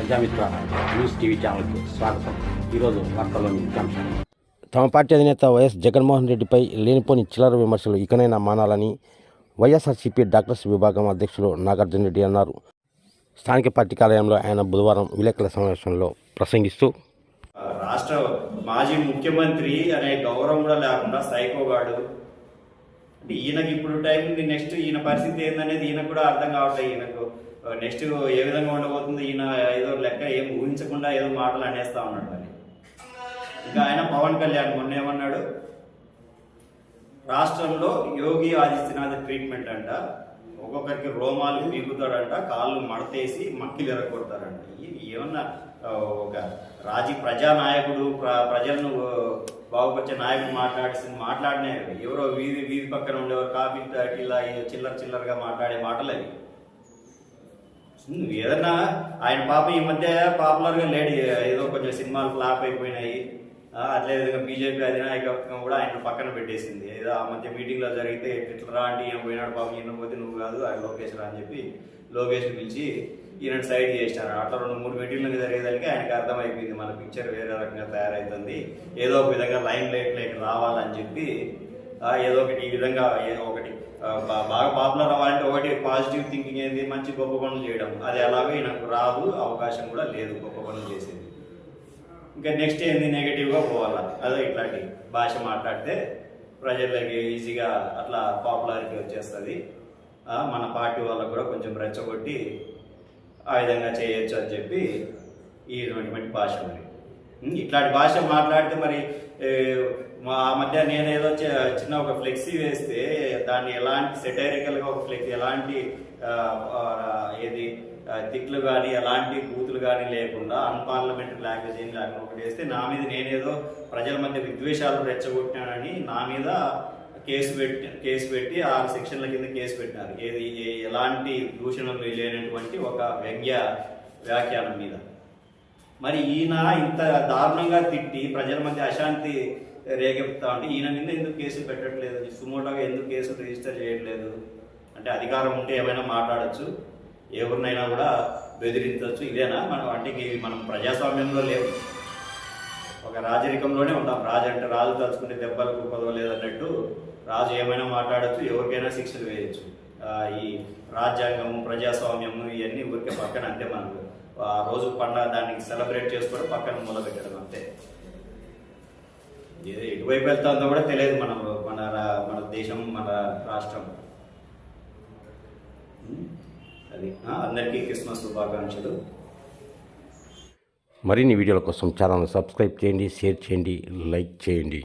Prajamitra news TV ఛానల్కి స్వాగతం. ఈరోజు వార్తల్లోని ముఖ్యాంశాలు. తమ పార్టీ అధినేత వైఎస్ జగన్మోహన్ రెడ్డిపై లేనిపోని చిల్లర విమర్శలు ఇకనైనా మానాలని వైఎస్ఆర్సీపీ డాక్టర్స్ విభాగం అధ్యక్షులు నాగార్జున రెడ్డి అన్నారు. స్థానిక పార్టీ కార్యాలయంలో ఆయన బుధవారం విలేకరుల సమావేశంలో ప్రసంగిస్తూ, రాష్ట్ర మాజీ ముఖ్యమంత్రి అనే గౌరవం కూడా లేకుండా సైకోగాడు అంటే ఈయనకి ఇప్పుడు టైం ఉంది. నెక్స్ట్ ఈయన పరిస్థితి ఏందనేది ఈయనకు కూడా అర్థం కావట్లేదు. ఈయనకు నెక్స్ట్ ఏ విధంగా ఉండబోతుంది, ఈయన ఏదో లెక్క ఏం ఊహించకుండా ఏదో మాటలు అనేస్తా ఉన్నాడు. మరి ఇంకా ఆయన పవన్ కళ్యాణ్ మొన్న ఏమన్నాడు, రాష్ట్రంలో యోగి ఆదిత్యనాథ్ ట్రీట్మెంట్ అంట, ఒక్కొక్కరికి రోమాలు పీకుతాడంట, కాళ్ళు మడతేసి మక్కిలు ఎరగొడతారంట. ఏమన్నా ఒక ప్రజానాయకుడు ప్రజలను బాగుపరిచే నాయకుడు మాట్లాడిన ఎవరో వీధి పక్కన ఉండేవారు కాఫీ ఇలా చిల్లరగా మాట్లాడే మాటలు అవి. ఏదన్నా ఆయన పాప ఈ మధ్య పాపులర్గా లేడీ, ఏదో కొంచెం సినిమాలు ఫ్లాప్ అయిపోయినాయి. అట్లే విధంగా బీజేపీ అధినాయకత్వం కూడా ఆయన పక్కన పెట్టేసింది. ఏదో ఆ మధ్య మీటింగ్లో జరిగితే ఇట్లా రా అంటే ఈయన పోయినాడు, పాపం ఈయన పోతే నువ్వు కాదు ఆయన లోకేష్ రా అని చెప్పి లోకేష్ని పిలిచి ఈయన సైడ్ చేసినారు. అట్లా 2-3 మీటింగ్లకు జరిగేదానికి ఆయనకు అర్థమైపోయింది, మన పిక్చర్ వేరే రకంగా తయారవుతుంది, ఏదో ఒక విధంగా లైమ్ లైట్లోకి రావాలని చెప్పి ఏదో ఒకటి ఈ విధంగా ఏదో ఒకటి బాగా పాపులర్ అవ్వాలంటే ఒకటి పాజిటివ్ థింకింగ్ ఏంది, మంచి గొప్ప పనులు చేయడం. అది అలాగే నాకు రాదు, అవకాశం కూడా లేదు గొప్ప పనులు చేసేది. ఇంకా నెక్స్ట్ ఏంది, నెగిటివ్గా పోవాలా. అదో ఇట్లాంటి భాష మాట్లాడితే ప్రజలకి ఈజీగా అట్లా పాపులారిటీ వచ్చేస్తుంది, మన పార్టీ వాళ్ళకు కూడా కొంచెం రెచ్చగొట్టి ఆ విధంగా చేయొచ్చు అని చెప్పి ఇటువంటి భాష. మరి ఇట్లాంటి భాష మాట్లాడితే మరి ఆ మధ్య నేనేదో చిన్న ఒక ఫ్లెక్సీ వేస్తే దాన్ని ఎలాంటి సెటైరికల్గా ఒక ఫ్లెక్సీ ఎలాంటి ఏది తిట్లు కానీ ఎలాంటి బూతులు కానీ లేకుండా అన్పార్లమెంటరీ లాంగ్వేజ్ ఏం లేకుండా ఒకటి వేస్తే నా మీద నేనేదో ప్రజల మధ్య విద్వేషాలు రెచ్చగొట్టినానని నా మీద కేసు పెట్టి 6 సెక్షన్ల కింద కేసు పెట్టినారు. ఏది ఎలాంటి దూషణలు లేనటువంటి ఒక వ్యాఖ్యానం మీద. మరి ఈయన ఇంత దారుణంగా తిట్టి ప్రజల మధ్య అశాంతి రేకెత్తా ఉంటే ఈయన మీద ఎందుకు కేసులు పెట్టట్లేదు, సుమోటోగా ఎందుకు కేసులు రిజిస్టర్ చేయట్లేదు? అంటే అధికారం ఉంటే ఏమైనా మాట్లాడచ్చు, ఎవరినైనా కూడా బెదిరించవచ్చు. ఇదేనా అంటే మనం ప్రజాస్వామ్యంలో లేవు, ఒక రాజరికంలోనే ఉంటాం. రాజు అంటే రాజు తలుచుకుంటే దెబ్బలకు పదవలేదన్నట్టు రాజు ఏమైనా మాట్లాడచ్చు, ఎవరికైనా శిక్షలు వేయచ్చు. ఈ రాజ్యాంగము ప్రజాస్వామ్యము ఇవన్నీ ఊరికే పక్కన అంతే. మనకు ఆ రోజు పండుగ దానికి సెలబ్రేట్ చేసుకోవడం పక్కన మూల పెట్టడం అంతే. ఎటువైపు వెళ్తుందో కూడా తెలియదు మన దేశం, మన రాష్ట్రం. అది అందరికీ క్రిస్మస్ శుభాకాంక్షలు. మరిన్ని వీడియోల కోసం ఛానల్ని సబ్స్క్రైబ్ చేయండి, షేర్ చేయండి, లైక్ చేయండి.